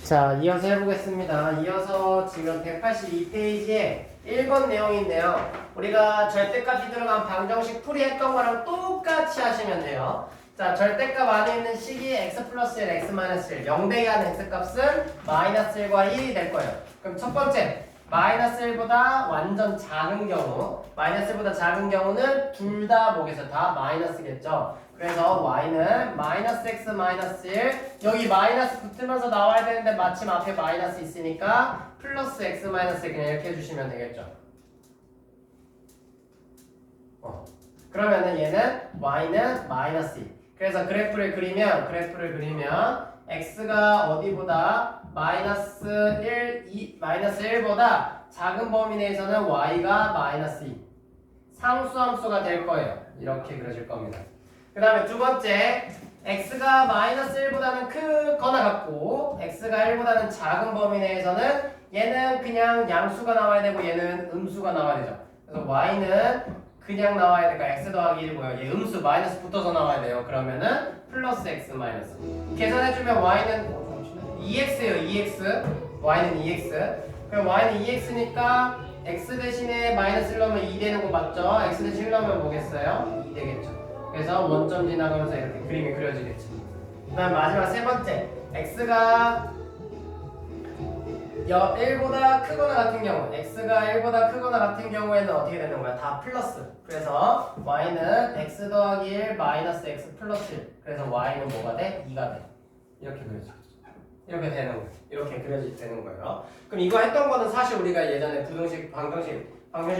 자, 이어서 해보겠습니다. 이어서 지금 182페이지에 1번 내용인데요. 우리가 절대값이 들어간 방정식 풀이했던 거랑 똑같이 하시면 돼요. 자, 절대값 안에 있는 식이 x 플러스 1, x 마이너스 1, 0대 2하는 x값은 마이너스 1과 1이 될 거예요. 그럼 첫 번째, 마이너스 1보다 완전 작은 경우, 마이너스 1보다 작은 경우는 둘 다 뭐겠어요? 다 마이너스겠죠? 그래서 y는 마이너스 x 마이너스 1, 여기 마이너스 붙으면서 나와야 되는데 마침 앞에 마이너스 있으니까 플러스 x 마이너스 1 그냥 이렇게 해주시면 되겠죠? 그러면은 얘는 y는 마이너스 2. 그래서 그래프를 그리면 x가 어디보다 마이너스 1보다 작은 범위 내에서는 y가 마이너스 2 상수함수가 될 거예요. 이렇게 그려질 겁니다. 그 다음에 두 번째, x가 마이너스 1보다는 크거나 같고 x가 1보다는 작은 범위 내에서는 얘는 그냥 양수가 나와야 되고 얘는 음수가 나와야 되죠. 그래서 y는 그냥 나와야 되니까 x 더하기 1 뭐예요? 얘 음수 마이너스 붙어서 나와야 돼요. 그러면은 플러스 x 마이너스. 계산해주면 y는 2x예요. 2x. y는 2x. 그럼 y는 2x니까 x 대신에 마이너스 1 넣으면 2 되는 거 맞죠? x 대신 1 넣으면 뭐겠어요? 2 되겠죠. 그래서 원점 지나가면서 이렇게 그림이 그려지겠지. 그 다음 마지막 세 번째, x가 1보다 크거나 같은 경우, x가 1보다 크거나 같은 경우에는 어떻게 되는 거야? 다 플러스. 그래서 y는 x 더하기 1 마이너스 x 플러스 1. 그래서 y는 뭐가 돼? 2가 돼. 이렇게 그려져. 이렇게 되는 거예요. 이렇게 그려지는 거예요. 그럼 이거 했던 거는 사실 우리가 예전에 부등식, 방정식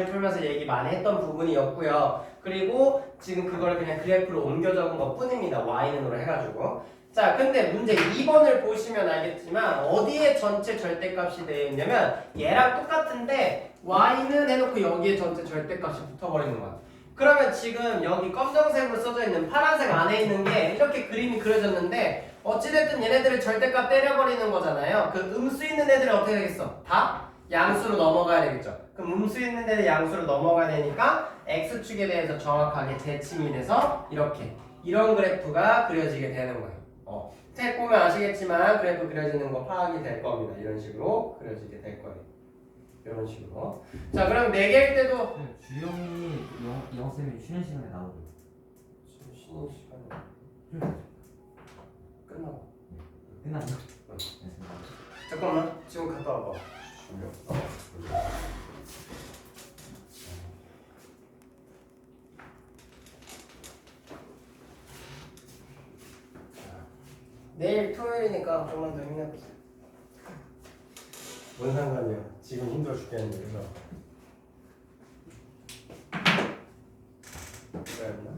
풀면서 얘기 많이 했던 부분이었고요. 그리고 지금 그걸 그냥 그래프로 옮겨 적은 것 뿐입니다. y는으로 해가지고. 자, 근데 문제 2번을 보시면 알겠지만 어디에 전체 절대값이 되어 있냐면 얘랑 똑같은데 y는 해놓고 여기에 전체 절대값이 붙어버리는 거야. 그러면 지금 여기 검정색으로 써져 있는 파란색 안에 있는 게 이렇게 그림이 그려졌는데 어찌됐든 얘네들을 절대값 때려버리는 거잖아요. 그 음수 있는 애들은 어떻게 되겠어? 다 양수로 넘어가야 되겠죠. 그럼 음수 있는 애들 양수로 넘어가야 되니까 x축에 대해서 정확하게 대칭이 돼서 이렇게 이런 그래프가 그려지게 되는 거예요. 책 보면 아시겠지만 그래프 그려지는 거 파악이 될 겁니다. 이런 식으로 그려지게 될 거예요. 이런 식으로. 자, 그럼 4개일 때도 주영이 영쌤이 쉬는 시간에 나오고 쉬는 시간에 끝나고. 끝났어? 잠깐만, 지금 갔다 와봐. 내일 토요일이니까 조금만 더 힘내보세요. 뭔 상관이야? 지금 힘들어 죽겠는데, 그래서. 그랬나?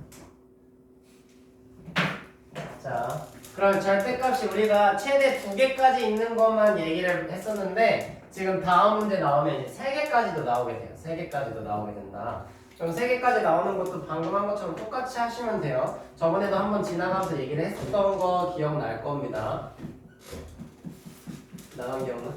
자, 그럼 절대값이 우리가 최대 2개까지 있는 것만 얘기를 했었는데 지금 다음 문제 나오면 이제 3개까지도 나오게 돼요. 3개까지도 나오게 된다. 그럼 3개까지 나오는 것도 방금 한 것처럼 똑같이 하시면 돼요. 저번에도 한번 지나가면서 얘기를 했었던 거 기억날 겁니다. 나간 기억나?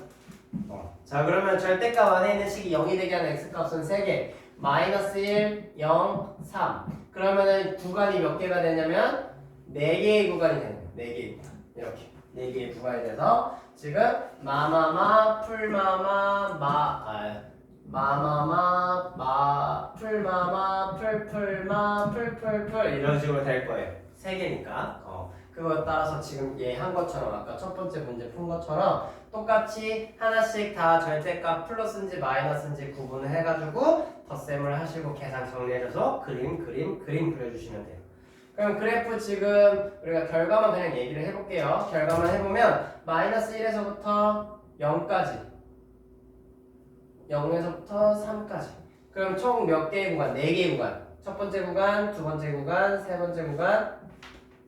자, 그러면 절대값 안에 있는 식이 0이 되게 하는 x값은 3개. 마이너스 1, 0, 3. 그러면은 구간이 몇 개가 되냐면 4개의 구간이 되는 거예요. 4개의 구간. 이렇게 4개의 구간이 돼서 지금 마마마, 풀마마, 마마마, 풀마마, 풀풀마, 풀풀풀 이런 식으로 될 거예요. 3개니까. 그거에 따라서 지금 얘 한 것처럼 아까 첫 번째 문제 푼 것처럼 똑같이 하나씩 다 절대값 플러스인지 마이너스인지 구분을 해가지고 덧셈을 하시고 계산 정리해줘서 그림 그려주시면 돼요. 그럼 그래프 지금 우리가 결과만 그냥 얘기를 해볼게요. 결과만 해보면 마이너스 1에서부터 0까지 0에서부터 3까지 그럼 총 몇 개의 구간? 4개의 구간. 첫 번째 구간, 두 번째 구간, 세 번째 구간,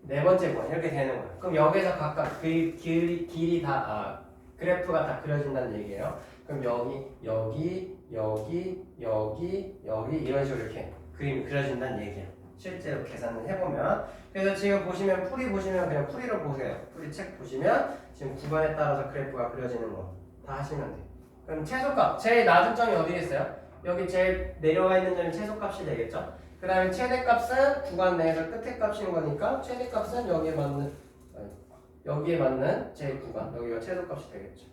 네 번째 구간 이렇게 되는 거예요. 그럼 여기서 각각 길이 다 그래프가 다 그려진다는 얘기예요. 그럼 여기 이런 식으로 이렇게 그림이 그려진다는 얘기예요. 실제로 계산을 해보면. 그래서 지금 보시면 풀이 보시면 그냥 풀이로 보세요. 풀이 책 보시면 지금 구간에 따라서 그래프가 그려지는 거 다 하시면 돼요. 그럼 최소값 제일 낮은 점이 어디에 있어요? 여기 제일 내려가 있는 점이 최소값이 되겠죠? 그 다음에 최대값은 구간 내에서 끝에 값인 거니까 최대값은 여기에 맞는 여기에 맞는 제 구간, 여기가 최소값이 되겠죠.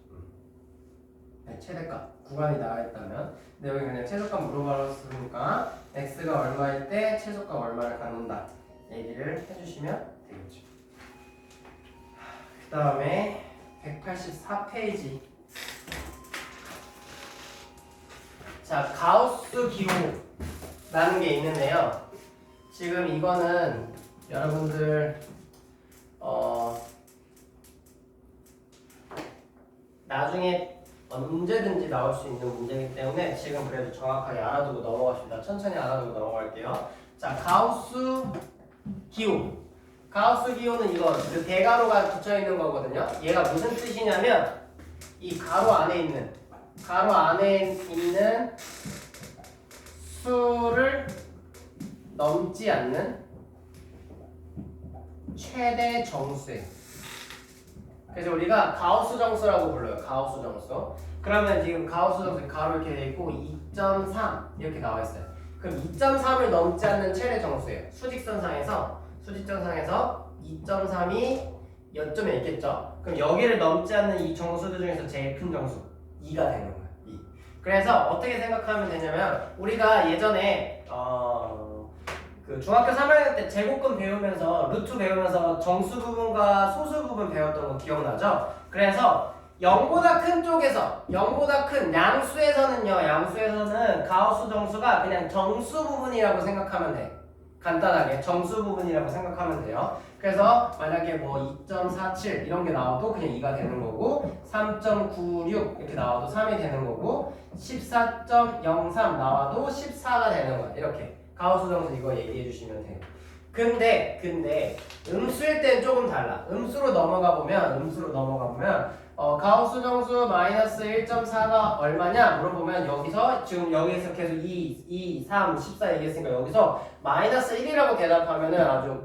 네, 최대값 구간이 나와 있다면, 근데 여기 그냥 최소값 물어봤으니까 x가 얼마일 때 최소값 얼마를 갖는다 얘기를 해주시면 되겠죠. 그 다음에 184페이지. 자, 가우스 기호라는 게 있는데요. 지금 이거는 여러분들 나중에 언제든지 나올 수 있는 문제이기 때문에 지금 그래도 정확하게 알아두고 넘어갑시다. 천천히 알아두고 넘어갈게요. 자, 가우스 기호. 가우스 기호는 이거 그 대가로가 붙여 있는 거거든요. 얘가 무슨 뜻이냐면 이 가로 안에 있는 수를 넘지 않는 최대 정수예요. 그래서 우리가 가우스 정수라고 불러요. 가우스 정수. 그러면 지금 가우스 정수 가로 이렇게 돼 있고 2.3 이렇게 나와 있어요. 그럼 2.3을 넘지 않는 최대 정수예요. 수직선상에서 2.3이 여점에 있겠죠. 그럼 여기를 넘지 않는 이 정수들 중에서 제일 큰 정수 2가 되는 거예요. 2. 그래서 어떻게 생각하면 되냐면 우리가 예전에 그 중학교 3학년 때 제곱근 배우면서 루트 배우면서 정수 부분과 소수 부분 배웠던 거 기억나죠? 그래서 0보다 큰 쪽에서 0보다 큰 양수에서는 가우스 정수가 그냥 정수 부분이라고 생각하면 돼. 간단하게 정수 부분이라고 생각하면 돼요. 그래서 만약에 뭐 2.47 이런 게 나와도 그냥 2가 되는 거고 3.96 이렇게 나와도 3이 되는 거고 14.03 나와도 14가 되는 거야. 이렇게 가우스 정수 이거 얘기해 주시면 돼요. 근데 음수일 땐 조금 달라. 음수로 넘어가 보면 가우스 정수 마이너스 1.4가 얼마냐 물어보면 여기서 지금 여기에서 계속 2, 3, 14 얘기했으니까 여기서 마이너스 1이라고 대답하면은 아주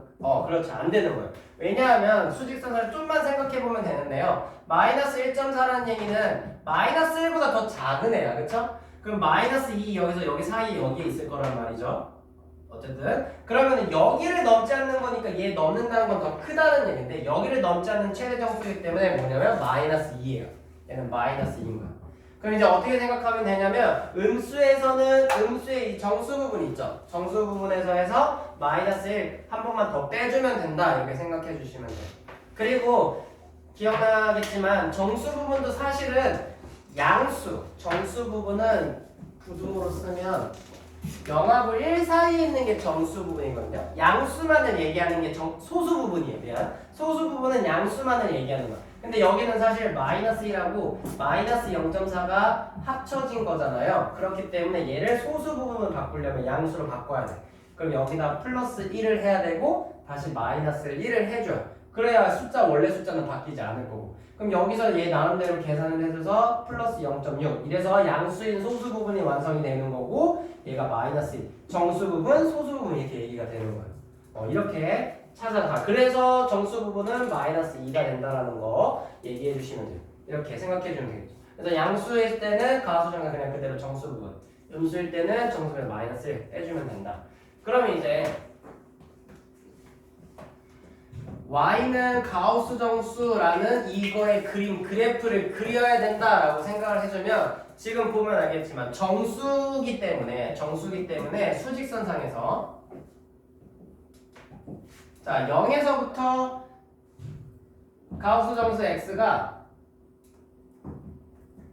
그렇지 안 되는 거예요. 왜냐하면 수직선을 좀만 생각해 보면 되는데요. 마이너스 1.4라는 얘기는 마이너스 1보다 더 작은 애야, 그쵸? 그럼 마이너스 2 여기서 여기 사이 여기에 있을 거란 말이죠. 어쨌든 그러면 여기를 넘지 않는 거니까 얘 넘는다는 건 더 크다는 얘기인데 여기를 넘지 않는 최대 정수이기 때문에 뭐냐면 마이너스 2예요. 얘는 마이너스 2인 거야. 그럼 이제 어떻게 생각하면 되냐면 음수의 이 정수 부분 있죠. 정수 부분에서 해서 마이너스 1 한 번만 더 빼주면 된다 이렇게 생각해 주시면 돼요. 그리고 기억나겠지만 정수 부분도 사실은 정수 부분은 부등호로 쓰면 0하고 1 사이에 있는 게 정수 부분이거든요. 양수만을 얘기하는 게 소수 부분이에요. 미안. 소수 부분은 양수만을 얘기하는 거야. 근데 여기는 사실 마이너스 1하고 마이너스 0.4가 합쳐진 거잖아요. 그렇기 때문에 얘를 소수 부분을 바꾸려면 양수로 바꿔야 돼. 그럼 여기다 플러스 1을 해야 되고 다시 마이너스 1을 해줘요. 그래야 원래 숫자는 바뀌지 않을 거고. 그럼 여기서 얘 나름대로 계산을 해줘서 플러스 0.6 이래서 양수인 소수 부분이 완성이 되는 거고 얘가 마이너스 1 정수 부분, 소수 부분 이렇게 얘기가 되는 거예요. 이렇게 찾아가. 그래서 정수 부분은 마이너스 2가 된다라는 거 얘기해 주시면 돼요. 이렇게 생각해 주면 되겠죠. 그래서 양수일 때는 가수정가 그냥 그대로 정수 부분, 음수일 때는 정수를 마이너스 1 해주면 된다. 그러면 이제 y는 가우스 정수라는 이거의 그래프를 그려야 된다라고 생각을 해주면 지금 보면 알겠지만 정수기 때문에 수직선상에서 자 0에서부터 가우스 정수 x가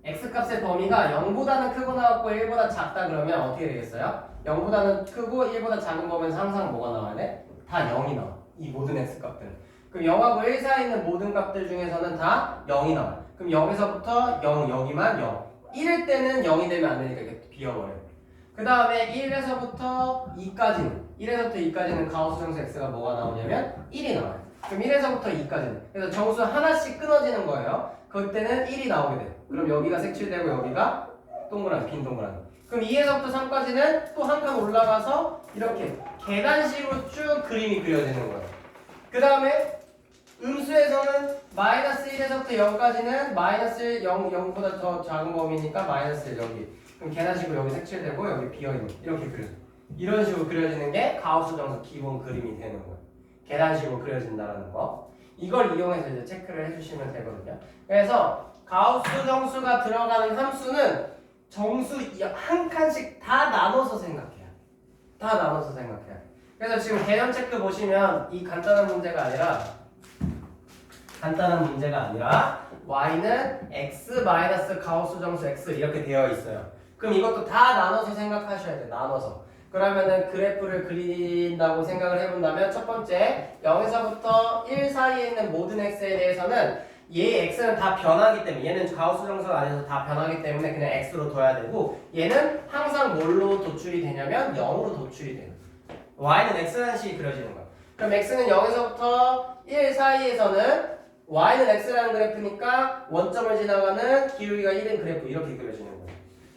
x값의 범위가 0보다는 크거나 같고 1보다 작다 그러면 어떻게 되겠어요? 0보다는 크고 1보다 작은 범위에서 항상 뭐가 나와야 돼? 다 0이 나와. 이 모든 x값들은. 그럼 0하고 1 사이에 있는 모든 값들 중에서는 다 0이 나와요. 그럼 0에서부터 0, 여기만 0. 1일 때는 0이 되면 안 되니까 이렇게 비워버려요. 그 다음에 1에서부터 2까지는 가우스 정수 x가 뭐가 나오냐면 1이 나와요. 그럼 1에서부터 2까지는. 그래서 정수 하나씩 끊어지는 거예요. 그때는 1이 나오게 돼요. 그럼 여기가 색칠되고 여기가 빈 동그라미. 그럼 2에서부터 3까지는 또 한 칸 올라가서 이렇게 계단식으로 쭉 그림이 그려지는 거예요. 그 다음에 음수에서는 마이너스 1에서부터 0까지는 마이너스 0보다 더 작은 범위니까 마이너스 1 여기. 그럼 계단식으로 여기 색칠되고 여기 비어있는 이렇게 그려져. 이런 식으로 그려지는 게 가우스 정수 기본 그림이 되는 거예요. 계단식으로 그려진다는 거. 이걸 이용해서 이제 체크를 해주시면 되거든요. 그래서 가우스 정수가 들어가는 함수는 정수 한 칸씩 다 나눠서 생각해요. 다 나눠서 생각해요. 그래서 지금 개념 체크 보시면 이 간단한 문제가 아니라 y는 x 마이너스 가우스 정수 x 이렇게 되어 있어요. 그럼 이것도 다 나눠서 생각하셔야 돼요. 나눠서. 그러면은 그래프를 그린다고 생각을 해본다면 첫 번째 0에서부터 1 사이에 있는 모든 x에 대해서는 얘 x는 다 변하기 때문에 얘는 가우스 정수가 아니어서 다 변하기 때문에 그냥 x로 둬야 되고 얘는 항상 뭘로 도출이 되냐면 0으로 도출이 돼요. y는 x라는 식이 그려지는 거야. 그럼 x는 0에서부터 1 사이에서는 y는 x라는 그래프니까 원점을 지나가는 기울기가 1인 그래프 이렇게 그려지는 거예요.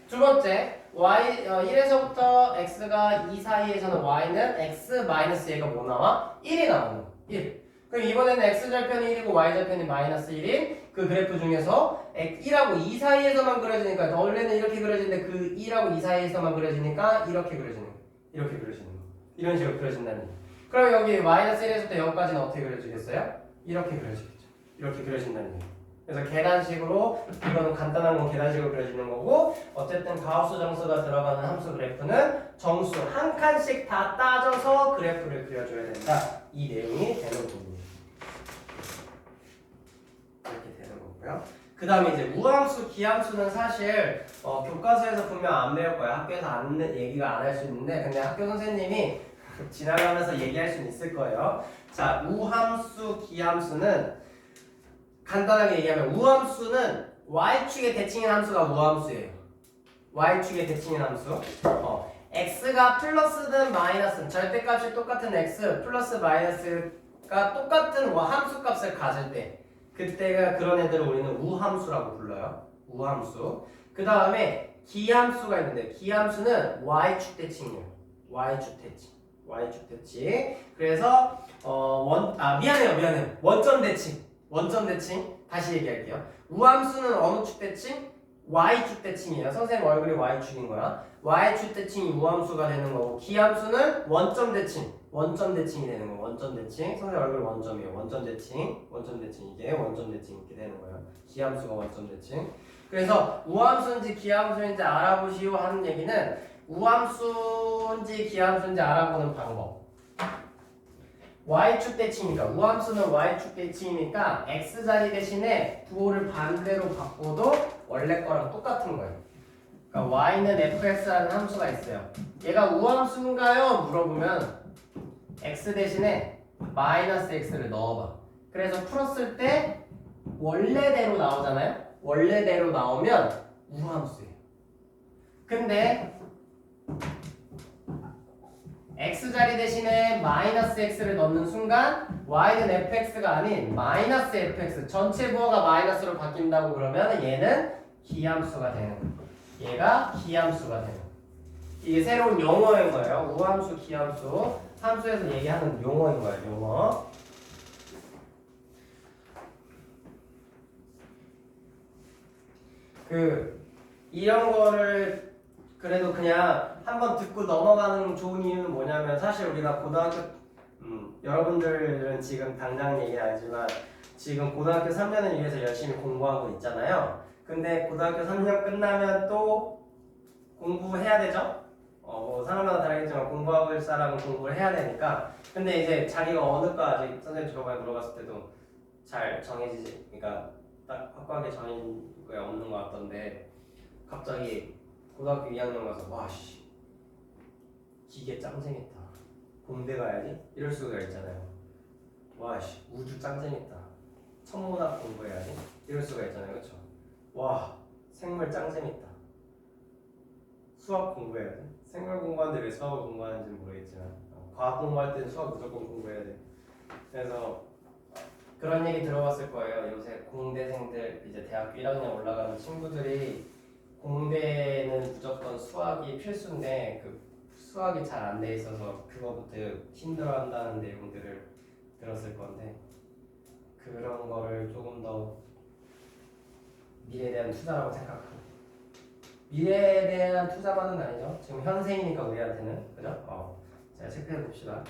두 번째, 1에서부터 x가 2 사이에서는 y는 x 마이너스 얘가 뭐 나와? 1이 나오는 거야. 1. 그럼 이번에는 x절편이 1이고 y절편이 마이너스 1인 그 그래프 중에서 1하고 2 사이에서만 그려지니까 원래는 이렇게 그려지는데 그 1하고 2 사이에서만 그려지니까 이렇게 그려지는 거야. 이렇게 그려지는 거야. 이런 식으로 그려진다는 거야. 그럼 여기 마이너스 1에서부터 0까지는 어떻게 그려지겠어요? 이렇게 그려지겠죠. 이렇게 그려진다는 거예요. 그래서 계단식으로 이거는 간단한 건 계단식으로 그려지는 거고 어쨌든 가우스 정수가 들어가는 함수 그래프는 정수 한 칸씩 다 따져서 그래프를 그려줘야 된다. 이 내용이 되는 부분이에요. 이렇게 되는 거고요. 그 다음에 이제 우함수, 기함수는 사실 교과서에서 분명 안 배울 거예요. 학교에서 얘기가 안 할 수 있는데 근데 학교 선생님이 지나가면서 얘기할 수는 있을 거예요. 자, 우함수, 기함수는 간단하게 얘기하면 우함수는 y축의 대칭인 함수가 우함수예요. y축의 대칭인 함수. x가 플러스든 마이너스든 절대값이 똑같은 x 플러스 마이너스가 똑같은 함수값을 가질 때 그때가 그런 애들을 우리는 우함수라고 불러요. 우함수. 그 다음에 기함수가 있는데 기함수는 y축 대칭이에요. y축 대칭. y축 대칭. 그래서 미안해요. 원점 대칭. 원점 대칭 다시 얘기할게요. 우함수는 어느 축 대칭? y축 대칭이에요. 선생님 얼굴이 y축인 거야. y축 대칭이 우함수가 되는 거고 기함수는 원점 대칭. 원점 대칭이 되는 거예요. 원점 대칭. 선생님 얼굴 원점이에요. 원점 대칭. 원점 대칭 이게 원점 대칭 이렇게 되는 거예요. 기함수가 원점 대칭. 그래서 우함수인지 기함수인지 알아보시오 하는 얘기는 우함수인지 기함수인지 알아보는 방법. y축 대칭이니까 우함수는 y축 대칭이니까 x자리 대신에 부호를 반대로 바꿔도 원래 거랑 똑같은 거예요. 그러니까 y는 fx라는 함수가 있어요. 얘가 우함수인가요? 물어보면 x 대신에 마이너스 x를 넣어봐. 그래서 풀었을 때 원래대로 나오잖아요. 원래대로 나오면 우함수예요. 근데 x자리 대신에 마이너스 x를 넣는 순간 y는 fx가 아닌 마이너스 fx 전체 부호가 마이너스로 바뀐다고 그러면 얘는 기함수가 되는 거예요. 얘가 기함수가 되는 거예요. 이게 새로운 용어인 거예요. 우함수, 기함수 함수에서 얘기하는 용어인 거예요. 용어. 이런 거를 그래도 그냥 한번 듣고 넘어가는 좋은 이유는 뭐냐면 사실 우리가 고등학교 여러분들은 지금 당장 얘기는 아니지만 지금 고등학교 3년을 위해서 열심히 공부하고 있잖아요. 근데 고등학교 3년 끝나면 또 공부해야 되죠? 뭐 사람마다 다르겠지만 공부하고 있을 사람은 공부를 해야 되니까 근데 이제 자기가 어느 과 아직 선생님 저번에 물어봤을 때도 잘 정해지지 그러니까 딱 확고하게 정해진 게 없는 것 같던데 갑자기 고등학교 2학년 가서 와씨 기계 짱 재밌다 공대 가야지 이럴 수가 있잖아요. 와씨 우주 짱 재밌다 천문학 공부해야지 이럴 수가 있잖아요. 그렇죠? 와 생물 짱 재밌다 수학 공부해야 돼. 생물 공부하는데 왜 수학을 공부하는지는 모르겠지만 과학 공부할 때는 수학 무조건 공부해야 돼. 그래서 그런 얘기 들어봤을 거예요. 요새 공대생들 이제 대학교 1학년 올라가는 친구들이 공대는 무조건 수학이 필수인데 그 수학이 잘 안 돼 있어서 그거부터 힘들어한다는 내용들을 들었을 건데 그런 거를 조금 더 미래에 대한 투자라고 생각하고 미래에 대한 투자만은 아니죠. 지금 현생이니까 우리한테는 그죠? 자 체크해 봅시다.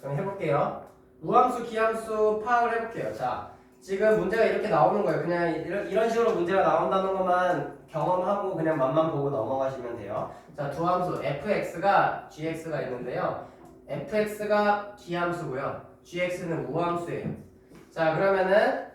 그럼 해볼게요. 우함수, 기함수 파악을 해볼게요. 자, 지금 문제가 이렇게 나오는 거예요. 그냥 이런 식으로 문제가 나온다는 것만 경험하고 그냥 맛만 보고 넘어가시면 돼요. 자, 두 함수 fx가 gx가 있는데요. fx가 기함수고요. gx는 우함수예요. 자, 그러면은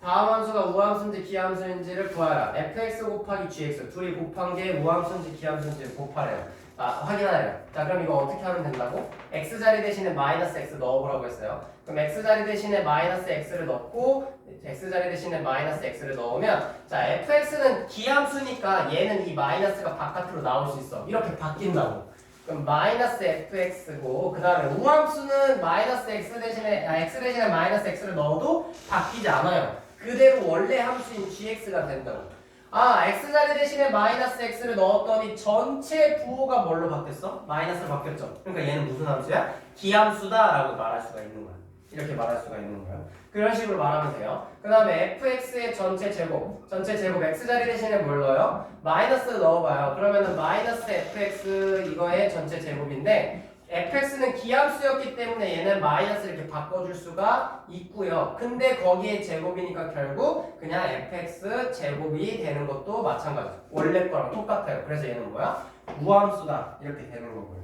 다음 함수가 우함수인지 기함수인지를 구하라. fx 곱하기 gx 둘이 곱한 게 우함수인지 기함수인지 곱하래요. 확인하래요. 자, 그럼 이거 어떻게 하면 된다고? x자리 대신에 마이너스 x 넣어보라고 했어요. 그럼 x자리 대신에 마이너스 x를 넣고 x자리 대신에 마이너스 x를 넣으면 자, fx는 기함수니까 얘는 이 마이너스가 바깥으로 나올 수 있어. 이렇게 바뀐다고. 그럼 마이너스 fx고 그 다음에 우함수는 마이너스 x 대신에 마이너스 x를 넣어도 바뀌지 않아요. 그대로 원래 함수인 gx가 된다고. x자리 대신에 마이너스 x를 넣었더니 전체 부호가 뭘로 바뀌었어? 마이너스로 바뀌었죠. 그러니까 얘는 무슨 함수야? 기함수다라고 말할 수가 있는 거야. 이렇게 말할 수가 있는 거야. 그런 식으로 말하면 돼요. 그 다음에 fx의 전체 제곱 x자리 대신에 뭘 넣어요? 마이너스를 넣어봐요. 그러면은 마이너스 fx 이거의 전체 제곱인데 fx는 기함수였기 때문에 얘는 마이너스 이렇게 바꿔줄 수가 있고요. 근데 거기에 제곱이니까 결국 그냥 fx 제곱이 되는 것도 마찬가지죠. 원래 거랑 똑같아요. 그래서 얘는 뭐야? 우함수다 이렇게 되는 거고요.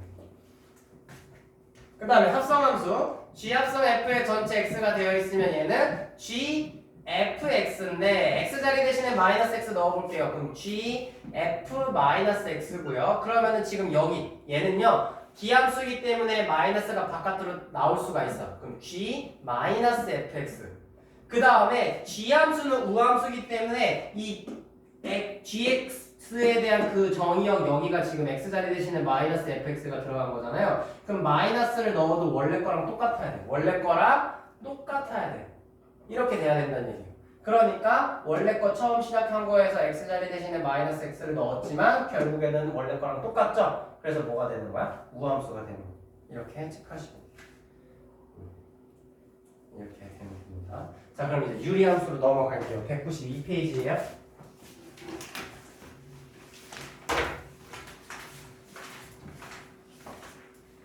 그 다음에 합성함수 g 합성 f의 전체 x가 되어 있으면 얘는 g fx인데 x자리 대신에 마이너스 x 넣어볼게요. 그럼 g f 마이너스 x고요. 그러면은 지금 여기 얘는요 기함수이기 때문에 마이너스가 바깥으로 나올 수가 있어. 그럼 g 마이너스 fx. 그 다음에 g함수는 우함수이기 때문에 이 gx에 대한 그 정의역 여기가 지금 x자리 대신에 마이너스 fx가 들어간 거잖아요. 그럼 마이너스를 넣어도 원래 거랑 똑같아야 돼. 원래 거랑 똑같아야 돼. 이렇게 돼야 된다는 얘기예요. 그러니까 원래 거 처음 시작한 거에서 x자리 대신에 마이너스 x를 넣었지만 결국에는 원래 거랑 똑같죠? 그래서 뭐가 되는 거야? 우함수가 되는 거야. 이렇게 체크하시고 이렇게 되는 겁니다. 자, 그럼 이제 유리함수로 넘어갈게요. 192페이지예요.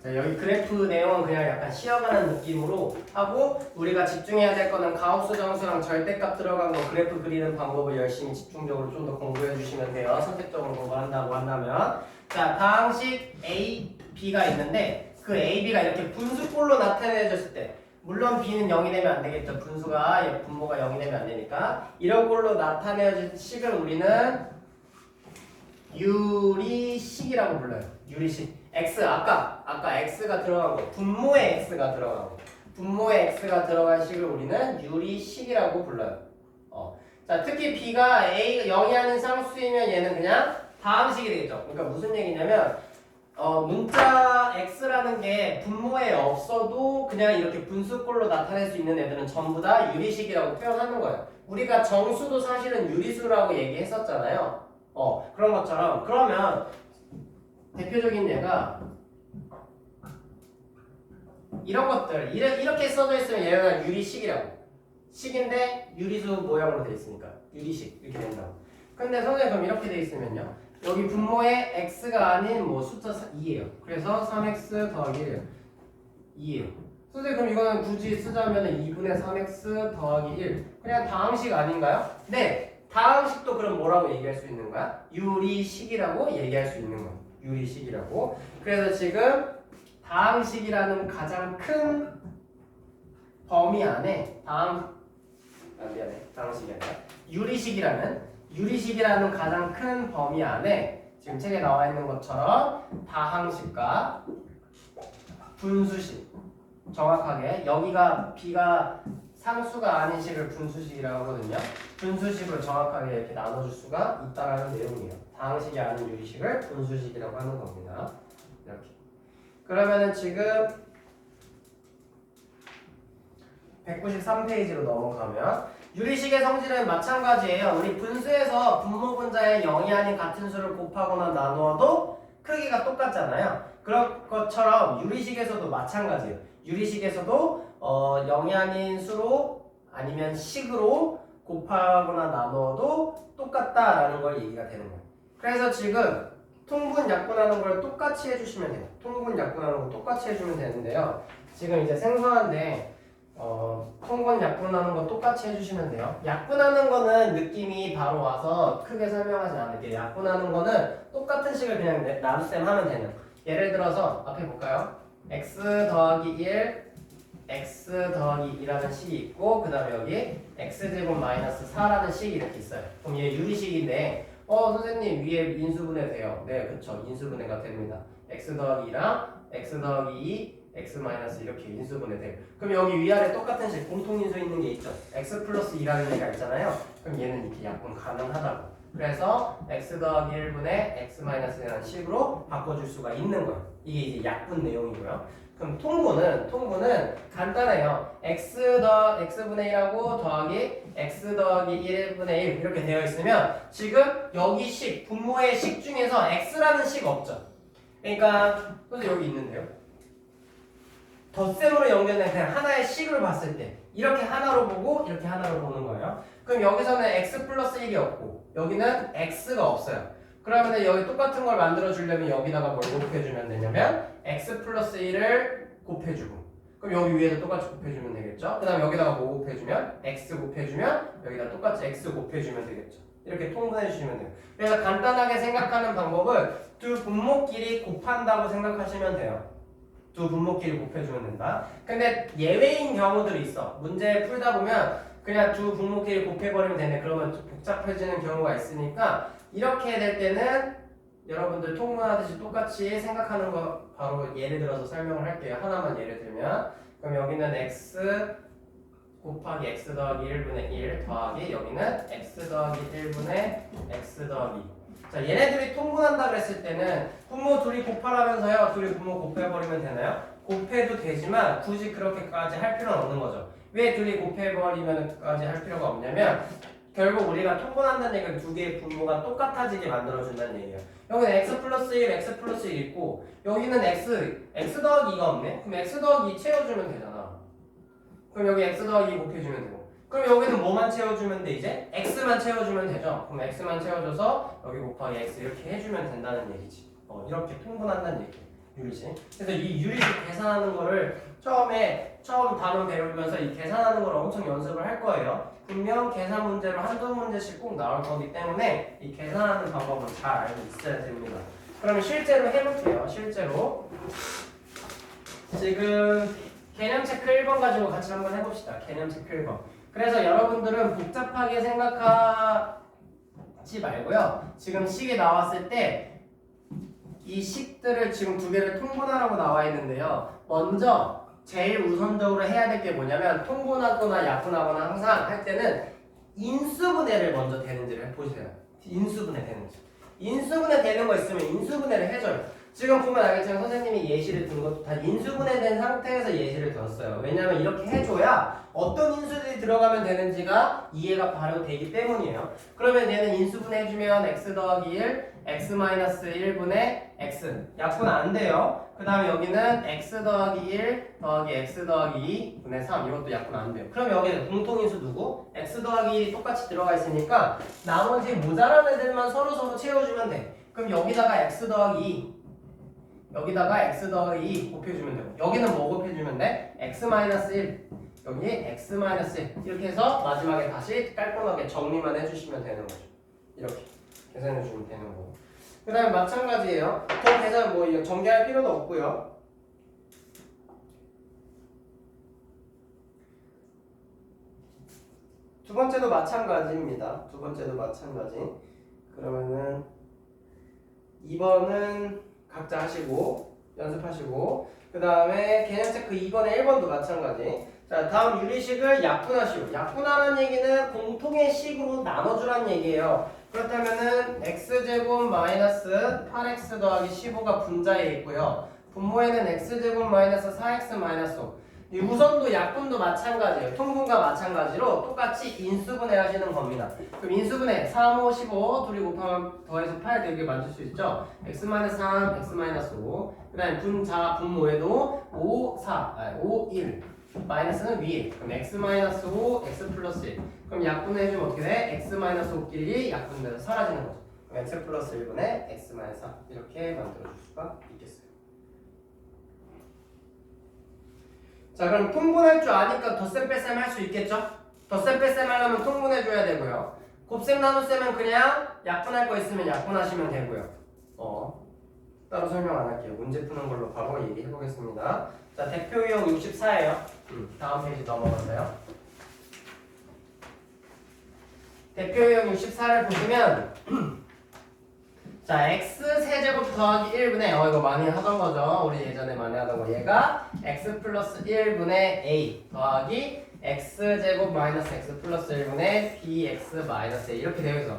자, 여기 그래프 내용은 그냥 약간 쉬어가는 느낌으로 하고 우리가 집중해야 될 거는 가우스 정수랑 절대값 들어간 거 그래프 그리는 방법을 열심히 집중적으로 좀 더 공부해 주시면 돼요. 선택적으로 공부한다고 한다면 자, 다항식 A, B가 있는데 그 A, B가 이렇게 분수꼴로 나타내졌을 때 물론 B는 0이 되면 안 되겠죠. 분수가 분모가 0이 되면 안 되니까 이런 꼴로 나타내진 식을 우리는 유리식이라고 불러요. 유리식. x 아까 x가 들어간 거 분모의 x가 들어간 거 분모의 x가 들어간 식을 우리는 유리식이라고 불러요. 자, 특히 b가 a 0이 아닌 상수이면 얘는 그냥 다항식이 되겠죠. 그러니까 무슨 얘기냐면 문자 x라는 게 분모에 없어도 그냥 이렇게 분수꼴로 나타낼 수 있는 애들은 전부 다 유리식이라고 표현하는 거예요. 우리가 정수도 사실은 유리수라고 얘기했었잖아요. 그런 것처럼 그러면 대표적인 예가 이런 것들 이렇게 써져 있으면 얘가 유리식이라고 식인데 유리수 모양으로 돼 있으니까 유리식 이렇게 된다고. 근데 선생님 그럼 이렇게 돼 있으면요 여기 분모에 x가 아닌 뭐 숫자 2예요. 그래서 3x 더하기 1 2예요. 선생님 그럼 이거는 굳이 쓰자면 2분의 3x 더하기 1 그냥 다항식 아닌가요? 네, 다항식도 그럼 뭐라고 얘기할 수 있는 거야? 유리식이라고 얘기할 수 있는 거야. 유리식이라고. 그래서 지금 다항식이라는 가장 큰 범위 안에 다항식이 아니라 유리식이라는 가장 큰 범위 안에 지금 책에 나와 있는 것처럼 다항식과 분수식 정확하게 여기가 b가 상수가 아닌 식을 분수식이라고 하거든요. 분수식으로 정확하게 이렇게 나눠줄 수가 있다라는 내용이에요. 다항식이 아닌 유리식을 분수식이라고 하는 겁니다. 이렇게. 그러면은 지금 193페이지로 넘어가면 유리식의 성질은 마찬가지예요. 우리 분수에서 분모 분자의 0이 아닌 같은 수를 곱하거나 나누어도 크기가 똑같잖아요. 그런 것처럼 유리식에서도 마찬가지예요. 유리식에서도 0이 아닌 수로 아니면 식으로 곱하거나 나누어도 똑같다라는 걸 얘기가 되는 거예요. 그래서 지금 통분 약분하는 걸 똑같이 해주시면 돼요. 통분 약분하는 거 똑같이 해주면 되는데요. 지금 이제 생소한데 통분 약분하는 거 똑같이 해주시면 돼요. 약분하는 거는 느낌이 바로 와서 크게 설명하지 않을게요. 약분하는 거는 똑같은 식을 그냥 나눗셈 하면 되는. 예를 들어서 앞에 볼까요? x 더하기 1, x 더하기 2라는 식이 있고 그 다음에 여기 x제곱 마이너스 4라는 식이 이렇게 있어요. 그럼 얘 유리식인데 선생님 위에 인수분해 돼요. 네 그쵸 인수분해가 됩니다. x 더하기 2랑 x 더하기 2 x 마이너스 이렇게 인수분해 돼요. 그럼 여기 위아래 똑같은 식 공통인수 있는 게 있죠. x 플러스 2라는 얘가 있잖아요. 그럼 얘는 이렇게 약분 가능하다고. 그래서 x 더하기 1분의 x 마이너스 1라는 식으로 바꿔줄 수가 있는 거예요. 이게 이제 약분 내용이고요. 그럼 통분은 간단해요. x분의 1하고 더하기 x 더하기 1분의 1 이렇게 되어 있으면 지금 여기 식, 분모의 식 중에서 x라는 식 없죠. 그러니까 선생님 여기 있는데요. 덧셈으로 연결된 그냥 하나의 식을 봤을 때 이렇게 하나로 보고 이렇게 하나로 보는 거예요. 그럼 여기서는 x 플러스 1이 없고 여기는 x가 없어요. 그러면 여기 똑같은 걸 만들어 주려면 여기다가 뭘 곱해주면 되냐면 x 플러스 1을 곱해주고 그럼 여기 위에도 똑같이 곱해주면 되겠죠. 그 다음 여기다가 뭐 곱해주면 x 곱해주면 여기다 똑같이 x 곱해주면 되겠죠. 이렇게 통분해 주시면 돼요. 그래서 간단하게 생각하는 방법은 두 분모끼리 곱한다고 생각하시면 돼요. 두 분모끼리 곱해주면 된다. 근데 예외인 경우들이 있어. 문제 풀다 보면 그냥 두 분모끼리 곱해버리면 되네. 그러면 좀 복잡해지는 경우가 있으니까 이렇게 될 때는 여러분들 통분하듯이 똑같이 생각하는 거 바로 예를 들어서 설명을 할게요. 하나만 예를 들면 그럼 여기는 x 곱하기 x 더하기 1분의 1 더하기 여기는 x 더하기 1분의 x 더하기 자 얘네들이 통분한다 그랬을 때는 분모 둘이 곱하라면서요. 둘이 분모 곱해버리면 되나요? 곱해도 되지만 굳이 그렇게까지 할 필요는 없는 거죠. 왜 둘이 곱해버리면까지 할 필요가 없냐면 결국 우리가 통분한다는 얘기는 두 개의 분모가 똑같아지게 만들어준다는 얘기예요. 여기는 x 플러스 1, x 플러스 1 있고 여기는 x 더하기 2가 없네? 그럼 x 더하기 2 채워주면 되잖아. 그럼 여기 x 더하기 2 곱해주면 되고 그럼 여기는 뭐만 채워주면 돼 이제? x만 채워주면 되죠. 그럼 x만 채워줘서 여기 곱하기 x 이렇게 해주면 된다는 얘기지. 이렇게 통분한다는 얘기예요. 유리식. 그래서 이 유리식 계산하는 거를 처음 단원 배우면서 이 계산하는 걸 엄청 연습을 할 거예요. 분명 계산 문제로 한두 문제씩 꼭 나올 거기 때문에 이 계산하는 방법을 잘 알고 있어야 됩니다. 그러면 실제로 해볼게요. 실제로 지금 개념 체크 1번 가지고 같이 한번 해봅시다. 개념 체크 1번. 그래서 여러분들은 복잡하게 생각하지 말고요. 지금 식이 나왔을 때 이 식들을 지금 두 개를 통분하라고 나와 있는데요. 먼저 제일 우선적으로 해야 될 게 뭐냐면 통분하거나 약분하거나 항상 할 때는 인수분해를 먼저 되는지를 보세요. 인수분해 되는지. 인수분해 되는 거 있으면 인수분해를 해줘요. 지금 보면 알겠지만 선생님이 예시를 든 것도 다 인수분해된 상태에서 예시를 들었어요. 왜냐하면 이렇게 해줘야 어떤 인수들이 들어가면 되는지가 이해가 바로 되기 때문이에요. 그러면 얘는 인수분해 해주면 x 더하기 1, x 마이너스 1분의 x 약분 안 돼요. 그 다음에 여기는 x 더하기 1 더하기 x 더하기 2 분의 3 이것도 약분 안 돼요. 그럼 여기는 공통인수 누구? x 더하기 1이 똑같이 들어가 있으니까 나머지 모자란 애들만 서로 채워주면 돼. 그럼 여기다가 x 더하기 2 여기다가 x 더하기 2 곱해주면 되고 여기는 뭐 곱해주면 돼? x 마이너스 1 여기 x 마이너스 1 이렇게 해서 마지막에 다시 깔끔하게 정리만 해주시면 되는 거죠. 이렇게 계산해주면 되는 거고 그 다음에 마찬가지예요. 더 계산 뭐 이거 전개할 필요도 없고요. 두 번째도 마찬가지입니다. 두 번째도 마찬가지. 그러면은 2번은 각자 하시고 연습하시고 그 다음에 개념 체크 2번에 1번도 마찬가지. 자 다음 유리식을 약분하시오. 약분하라는 얘기는 공통의 식으로 나눠주라는 얘기예요. 그렇다면은 x제곱 마이너스 8x 더하기 15가 분자에 있고요. 분모에는 x제곱 마이너스 4x 마이너스 5 이 우선도 약분도 마찬가지예요. 통분과 마찬가지로 똑같이 인수분해 하시는 겁니다. 그럼 인수분해 3, 5, 15 둘이 곱하면 더해서 8 되게 만들 수 있죠. x-3, x-5 그 다음에 분모에도 5, 1 마이너스는 위에 그럼 x-5, x 플러스 1 그럼 약분해 해주면 어떻게 돼? x-5끼리 약분돼서 사라지는 거죠. 그럼 x 플러스 1분의 x-4 이렇게 만들어줄 수가 있겠어요. 자, 그럼 통분할 줄 아니까 덧셈 뺄셈 할 수 있겠죠? 덧셈 뺄셈 하려면 통분해 줘야 되고요. 곱셈 나눗셈은 그냥 약분할 거 있으면 약분하시면 되고요. 따로 설명 안 할게요. 문제 푸는 걸로 바로 얘기해 보겠습니다. 자, 대표 유형 64예요. 다음 페이지 넘어가세요. 대표 유형 64를 보시면 자, x 세제곱 더하기 1분의 이거 많이 하던 거죠. 우리 예전에 많이 하던 거. 얘가 x 플러스 1분의 a 더하기 x 제곱 마이너스 x 플러스 1분의 bx 마이너스 a 이렇게 되어 있어.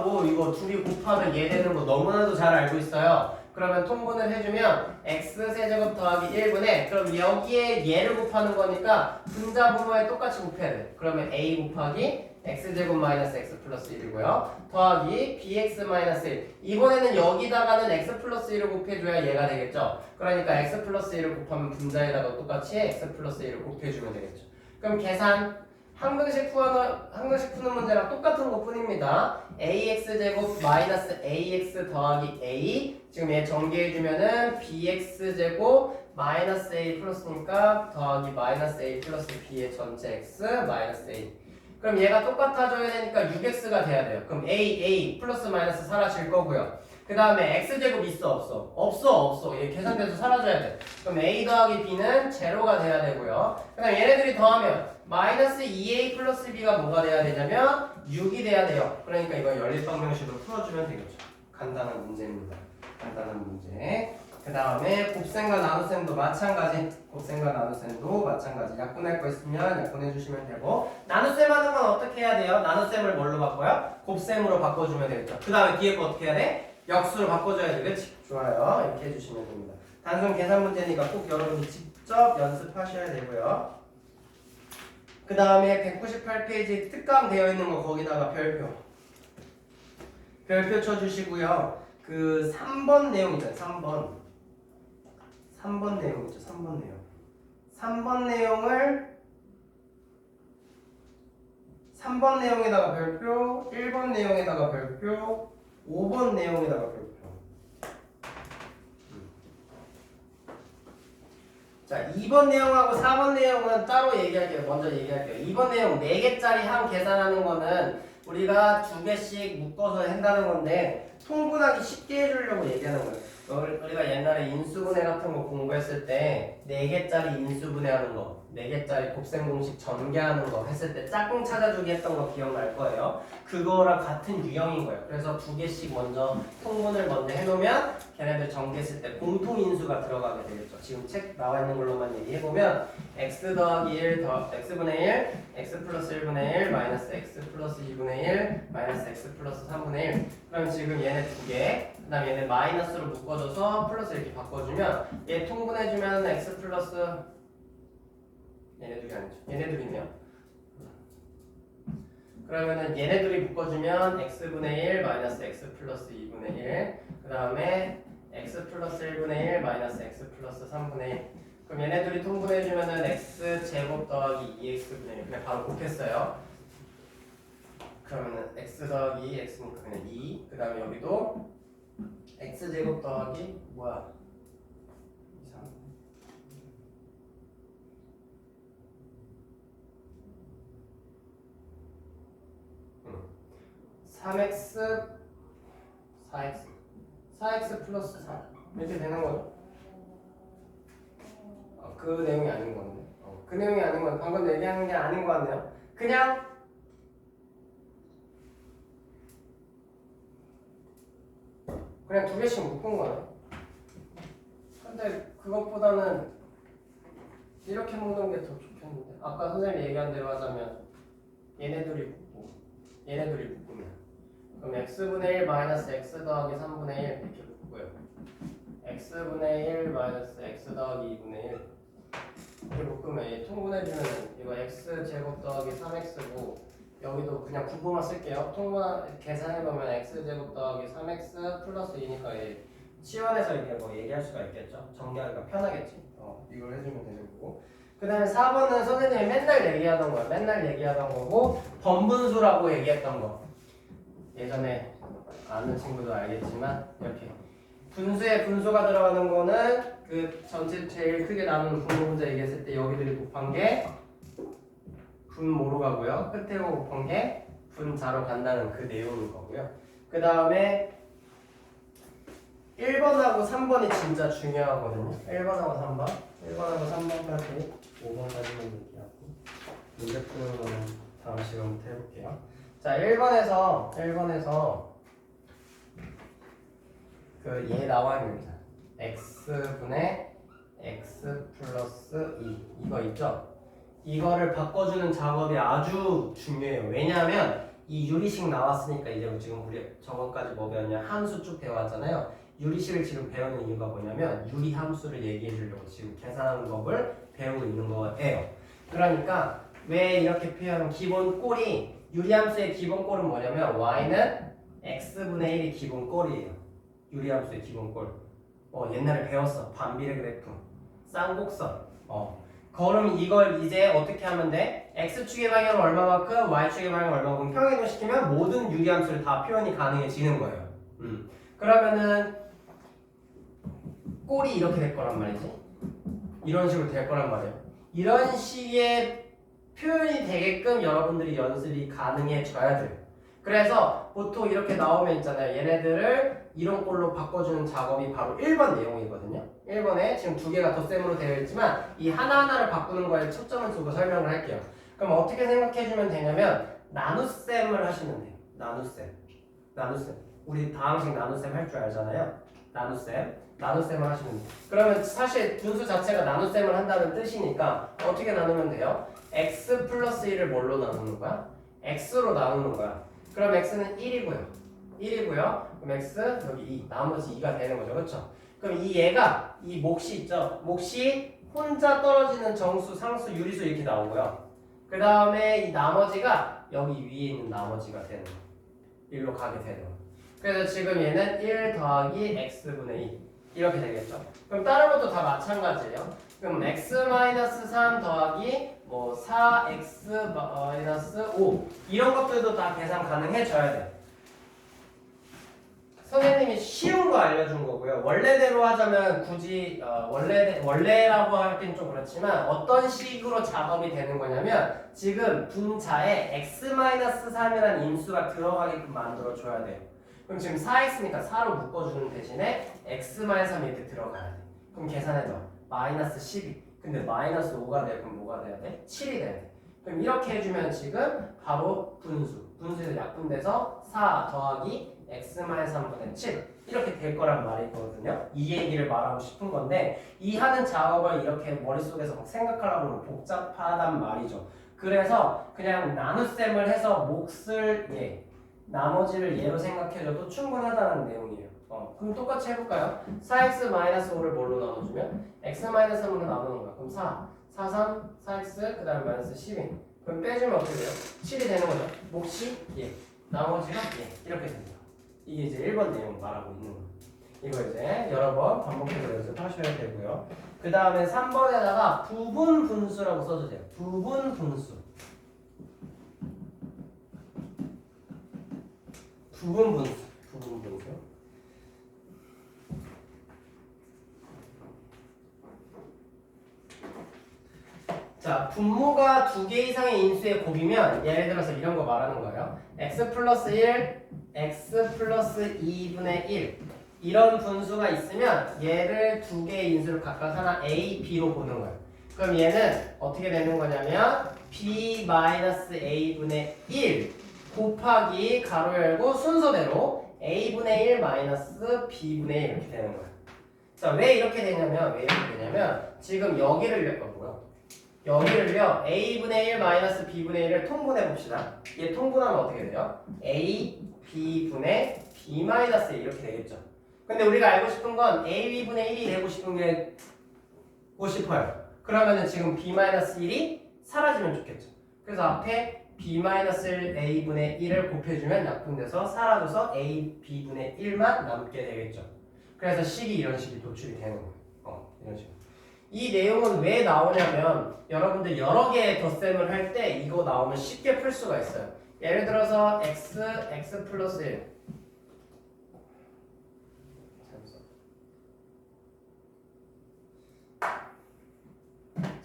뭐 이거 둘이 곱하면 얘 되는 거 너무나도 잘 알고 있어요. 그러면 통분을 해주면 x 세제곱 더하기 1분의 그럼 여기에 얘를 곱하는 거니까 분자 분모에 똑같이 곱해야 돼. 그러면 a 곱하기 x제곱 마이너스 x 플러스 1이고요. 더하기 bx 마이너스 1. 이번에는 여기다가는 x 플러스 1을 곱해줘야 얘가 되겠죠. 그러니까 x 플러스 1을 곱하면 분자에다가 똑같이 x 플러스 1을 곱해주면 되겠죠. 그럼 계산 항등식 푸는 문제랑 똑같은 것 뿐입니다. ax제곱 마이너스 ax 더하기 a 지금 얘 전개해주면은 bx제곱 마이너스 a 플러스니까 더하기 마이너스 a 플러스 b의 전체 x 마이너스 a. 그럼 얘가 똑같아져야 되니까 6x가 돼야 돼요. 그럼 a 플러스 마이너스 사라질 거고요. 그 다음에 x제곱 있어 없어? 없어. 얘 계산돼서 사라져야 돼. 그럼 a 더하기 b는 제로가 돼야 되고요. 그 다음에 얘네들이 더하면 마이너스 2a 플러스 b가 뭐가 돼야 되냐면 6이 돼야 돼요. 그러니까 이거 연립방정식으로 풀어주면 되겠죠. 간단한 문제입니다. 간단한 문제. 그 다음에 곱셈과 나눗셈도 마찬가지. 곱셈과 나눗셈도 마찬가지. 약분할 거 있으면 약분해 주시면 되고 나눗셈 하는 건 어떻게 해야 돼요? 나눗셈을 뭘로 바꿔요? 곱셈으로 바꿔주면 되겠죠. 그 다음에 뒤에 거 어떻게 해야 돼? 역수로 바꿔줘야 돼. 그렇지? 좋아요. 이렇게 해주시면 됩니다. 단순 계산 문제니까 꼭 여러분이 직접 연습하셔야 되고요. 그 다음에 198페이지 특강 되어 있는 거 거기다가 별표 쳐주시고요. 그 3번 내용이죠. 3번 내용이죠. 3번 내용. 3번 내용을 3번 내용에다가 별표, 1번 내용에다가 별표, 5번 내용에다가 별표. 자, 2번 내용하고 4번 내용은 따로 얘기할게요. 먼저 얘기할게요. 2번 내용 4개짜리 항 계산하는 거는 우리가 2개씩 묶어서 한다는 건데 통분하기 쉽게 해주려고 얘기하는 거예요. 우리가 옛날에 인수분해 같은 거 공부했을 때 4개짜리 인수분해하는 거 4개짜리 곱셈 공식 전개하는 거 했을 때 짝꿍 찾아주기 했던 거 기억날 거예요. 그거랑 같은 유형인 거예요. 그래서 2개씩 먼저 통분을 먼저 해놓으면 걔네들 전개했을 때 공통 인수가 들어가게 되겠죠. 지금 책 나와 있는 걸로만 얘기해보면 x 더하기 1 x분의 1 x 플러스 1분의 1 마이너스 x 플러스 2분의 1 마이너스 x 플러스 3분의 1 그럼 지금 얘네 2개 그 다음에 얘네 마이너스로 묶어줘서 플러스 이렇게 바꿔주면 얘 통분해주면 x 플러스 얘네들이 아니죠. 얘네들이 있네요. 그러면은 얘네들이 묶어주면 x분의 1 마이너스 x 플러스 2분의 1 그 다음에 x 플러스 1분의 1 마이너스 x 플러스 3분의 1 그럼 얘네들이 통분해주면은 x 제곱 더하기 2x분의 1 그냥 바로 곱했어요. 그러면은 x 더하기 x니까 그냥 2 그 다음에 여기도 x 제곱 더하기 뭐야 3x 4x 플러스 4 이렇게 되는 거죠. 그 내용이 아닌 건데 그 내용이 아닌 건 방금 얘기하는 게 아닌 것 같네요. 그냥 두 개씩 묶은 거네. 근데 그것보다는 이렇게 묶는 게 더 좋겠는데 아까 선생님이 얘기한 대로 하자면 얘네들이 묶고 얘네들이 묶으면 그럼 x분의 1 마이너스 x 더하기 3분의 1 이렇게 묶고요. x분의 1 마이너스 x 더하기 2분의 1 이렇게 묶으면 얘 통분해주면 이거 x 제곱 더하기 3x고 여기도 그냥 분모만 쓸게요. 통분 계산해보면 x 제곱 더하기 3x 플러스 2니까 얘 치환해서 이렇게 뭐 얘기할 수가 있겠죠. 정리하기가 편하겠지. 이걸 해주면 되는 거고. 그 다음에 4번은 선생님이 맨날 얘기하던 거야. 맨날 얘기하던 거고 번분수라고 얘기했던 거. 예전에 아는 친구도 알겠지만 이렇게 분수에 분수가 들어가는 거는 그 전체 제일 크게 나누는 분모분자 얘기했을 때 여기들이 곱한 게 분모로 가고요. 끝에 거 곱한 게 분자로 간다는 그 내용인 거고요. 그 다음에 1번하고 3번이 진짜 중요하거든요. 1번하고 3번. 1번하고 3번까지 5번까지만 얘기하고 문제 푸는 거는 다음 시간부터 해볼게요. 자, 1번에서 그 얘 나와 있는 거 x분의 x 플러스 2 이거 있죠? 이거를 바꿔주는 작업이 아주 중요해요. 왜냐하면 이 유리식 나왔으니까 이제 지금 우리 저번까지 뭐 배웠냐 함수 쭉 배워왔잖아요. 유리식을 지금 배우는 이유가 뭐냐면 유리 함수를 얘기해 주려고 지금 계산하는 법을 배우고 있는 거예요. 그러니까 왜 이렇게 표현 기본 꼴이 유리 함수의 기본 꼴은 뭐냐면 y는 x분의 1이 기본 꼴이에요. 유리 함수의 기본 꼴. 옛날에 배웠어. 반비례 그래프, 쌍곡선. 그럼 이걸 이제 어떻게 하면 돼? x축의 방향은 얼마만큼, y축의 방향은 얼마만큼 평행이동시키면 모든 유리 함수를 다 표현이 가능해지는 거예요. 그러면은 꼴이 이렇게 될 거란 말이지. 이런 식으로 될 거란 말이에요. 이런 식의 표현이 되게끔 여러분들이 연습이 가능해져야 돼요. 그래서 보통 이렇게 나오면 있잖아요. 얘네들을 이런 꼴로 바꿔주는 작업이 바로 1번 내용이거든요. 1번에 지금 두 개가 덧셈으로 되어 있지만 이 하나하나를 바꾸는 거에 초점을 두고 설명을 할게요. 그럼 어떻게 생각해주면 되냐면 나눗셈을 하시면 돼요. 나눗셈. 우리 다항식 나눗셈 할 줄 알잖아요. 나눗셈을 하시면 돼요. 그러면 사실 분수 자체가 나눗셈을 한다는 뜻이니까 어떻게 나누면 돼요? x 플러스 1을 뭘로 나누는 거야? x로 나누는 거야. 그럼 x는 1이고요. 그럼 x 여기 2, 나머지 2가 되는 거죠. 그렇죠? 그럼 이 얘가 이 몫이 있죠. 몫이 혼자 떨어지는 정수, 상수, 유리수 이렇게 나오고요. 그 다음에 이 나머지가 여기 위에 있는 나머지가 되는 거예요. 1로 가게 되는 거예요. 그래서 지금 얘는 1 더하기 x분의 2 이렇게 되겠죠. 그럼 다른 것도 다 마찬가지예요. 그럼 x-3 더하기 뭐 4x-5 이런 것들도 다 계산 가능해져야 돼. 선생님이 쉬운 거 알려준 거고요. 원래대로 하자면 굳이 원래라고 하긴 좀 그렇지만 어떤 식으로 작업이 되는 거냐면 지금 분자에 x-3이라는 인수가 들어가게끔 만들어줘야 돼요. 그럼 지금 4x니까 4로 묶어주는 대신에 x-3 이렇게 들어가야 돼. 그럼 계산해줘. 마이너스 12. 근데 마이너스 5가 돼. 그럼 뭐가 돼야 돼? 7이 돼야 돼. 그럼 이렇게 해주면 지금 바로 분수에서 약분돼서 4 더하기 x-3분의 7 이렇게 될 거란 말이거든요. 이 얘기를 말하고 싶은 건데 이 하는 작업을 이렇게 머릿속에서 막 생각하려고 하면 복잡하단 말이죠. 그래서 그냥 나눗셈을 해서 몫을 나머지를 얘로 생각해줘도 충분하다는 내용이에요. 그럼 똑같이 해볼까요? 4x-5를 뭘로 나눠주면? x-3으로 나누는 거야. 그럼 4, 3, 4x, 그 다음에 마이너스 12. 그럼 빼주면 어떻게 돼요? 7이 되는 거죠. 몫이 나머지가 이렇게 됩니다. 이게 이제 1번 내용 말하고 있는 거예요. 이거 이제 여러 번 반복해서 연습하셔야 되고요. 그 다음에 3번에다가 부분 분수라고 써주세요. 부분 분수. 자, 분모가 2개 이상의 인수의 곱이면 예를 들어서 이런 거 말하는 거예요. x 플러스 1, x 플러스 2분의 1 이런 분수가 있으면 얘를 2개의 인수를 각각 하나 a, b로 보는 거예요. 그럼 얘는 어떻게 되는 거냐면 b-a분의 1 곱하기 가로 열고 순서대로 a분의 1 마이너스 b분의 1 이렇게 되는 거예요. 자, 왜 이렇게 되냐면 지금 여기를요 a분의 1 마이너스 b분의 1을 통분해 봅시다. 얘 통분하면 어떻게 돼요? a b분의 b 마이너스 1 이렇게 되겠죠. 근데 우리가 알고 싶은 건 ab분의 1이 되고 싶어요. 그러면은 지금 b 마이너스 1이 사라지면 좋겠죠. 그래서 앞에 b-1 a분의 1을 곱해주면 약분돼서 사라져서 a b분의 1만 남게 되겠죠. 그래서 식이 이런 식이 도출이 되는 거예요. 이런 식으로. 이 내용은 왜 나오냐면 여러분들 여러 개의 덧셈을 할 때 이거 나오면 쉽게 풀 수가 있어요. 예를 들어서 x 플러스 1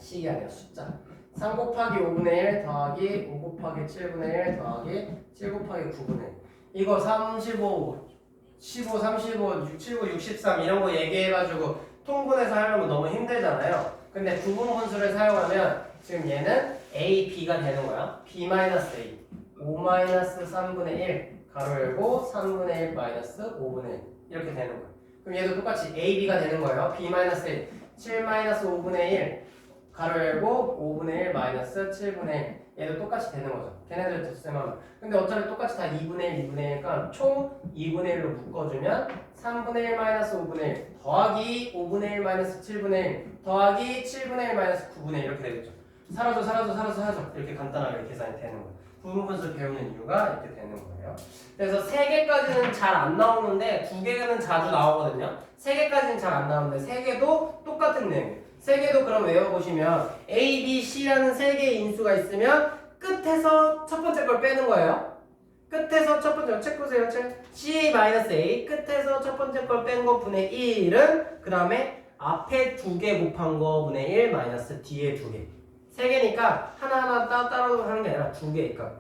식이 아니라 숫자. 3 곱하기 5분의 1 더하기 5 곱하기 7분의 1 더하기 7 곱하기 9분의 1. 이거 35, 15, 35, 79, 63 이런 거 얘기해가지고 통분해서 하려면 너무 힘들잖아요. 근데 구분분수를 사용하면 지금 얘는 A, B가 되는 거야. B-A. 5-3분의 1 가로 열고 3분의 1 마이너스 5분의 1 이렇게 되는 거야. 그럼 얘도 똑같이 A, B가 되는 거예요. B-A. 7-5분의 1 가로 열고 5분의 1 마이너스 7분의 1 얘도 똑같이 되는 거죠. 걔네들 덧셈하면. 근데 어차피 똑같이 다 2분의 1, 2분의 1이니까 총 2분의 1로 묶어주면 3분의 1 마이너스 5분의 1 더하기 5분의 1 마이너스 7분의 1 더하기 7분의 1 마이너스 9분의 1 이렇게 되겠죠. 사라져 이렇게 간단하게 계산이 되는 거예요. 부분분수 배우는 이유가 이렇게 되는 거예요. 그래서 3개까지는 잘 안 나오는데 2개는 자주 나오거든요. 3개까지는 잘 안 나오는데 3개도 똑같은 내용이에요. 3개도 그럼 외워보시면 A, B, C라는 3개의 인수가 있으면 끝에서 첫 번째 걸 빼는 거예요. 끝에서 첫 번째 책 보세요. C-A 끝에서 첫 번째 걸 뺀 거 분의 1은 그 다음에 앞에 2개 곱한 거 분의 1 마이너스 뒤에 2개. 3개니까 하나하나 따로 하는 게 아니라 2개니까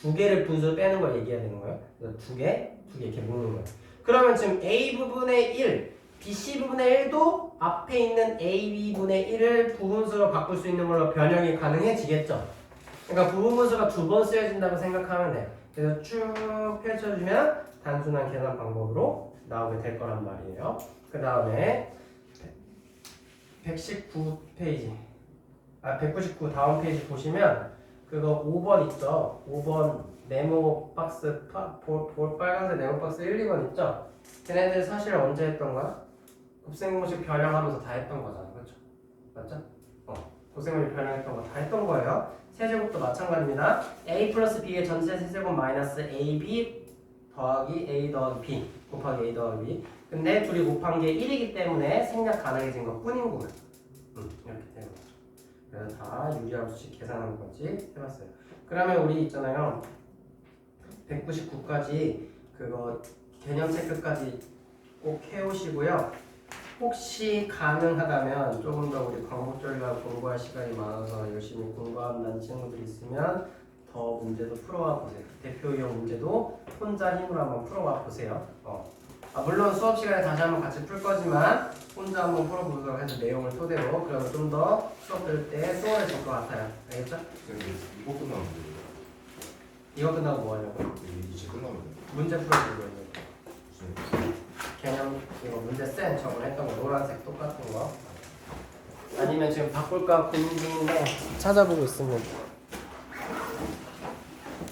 2개를 분수 빼는 걸 얘기해야 되는 거예요. 그래서 2개 이렇게 묶는 거예요. 그러면 지금 A 부분의 1, BC 부분의 1도 앞에 있는 AB분의 1을 부분수로 바꿀 수 있는 걸로 변형이 가능해지겠죠. 그러니까 부분분수가 2번 쓰여진다고 생각하면 돼요. 그래서 쭉 펼쳐주면 단순한 계산 방법으로 나오게 될 거란 말이에요. 그 다음에 119페이지 199 다음 페이지 보시면 그거 5번 있죠. 5번 네모 박스 빨간색 네모 박스 1, 2번 있죠. 걔네들 사실 언제 했던 거야? 곱셈공식 변형하면서 다 했던 거잖아. 그렇죠? 맞죠? 곱셈공식 변형했던 거 다 했던 거예요. 세제곱도 마찬가지입니다. A 플러스 B의 전체 세제곱 마이너스 AB 더하기 A 더하기 B 곱하기 A 더하기 B. 근데 둘이 곱한 게 1이기 때문에 생략 가능해진 것 뿐이구만. 이렇게 되는 거죠. 그래서 다 유리함 수식 계산하는 건지 해봤어요. 그러면 우리 있잖아요. 199까지 그거 개념 체크까지 꼭 해오시고요. 혹시 가능하다면 조금 더 우리 광복절과 공부할 시간이 많아서 열심히 공부한다는 친구들 있으면 더 문제도 풀어와 보세요. 대표이용 문제도 혼자 힘으로 한번 풀어와 보세요. 물론 수업 시간에 다시 한번 같이 풀 거지만 혼자 한번 풀어보도록 해서 내용을 토대로 그러면 좀 더 수업 들을 때 수월해질 것 같아요. 알겠죠? 이거 끝나면 돼요. 이거 끝나고 뭐 하려고? 이제 끝나면 돼요. 문제 풀어주고 있는 무슨 개념 이거 문제 센 저번에 했던 거 노란색 똑같은 거 아니면 지금 바꿀까 고민 중인데 찾아보고 있습니다.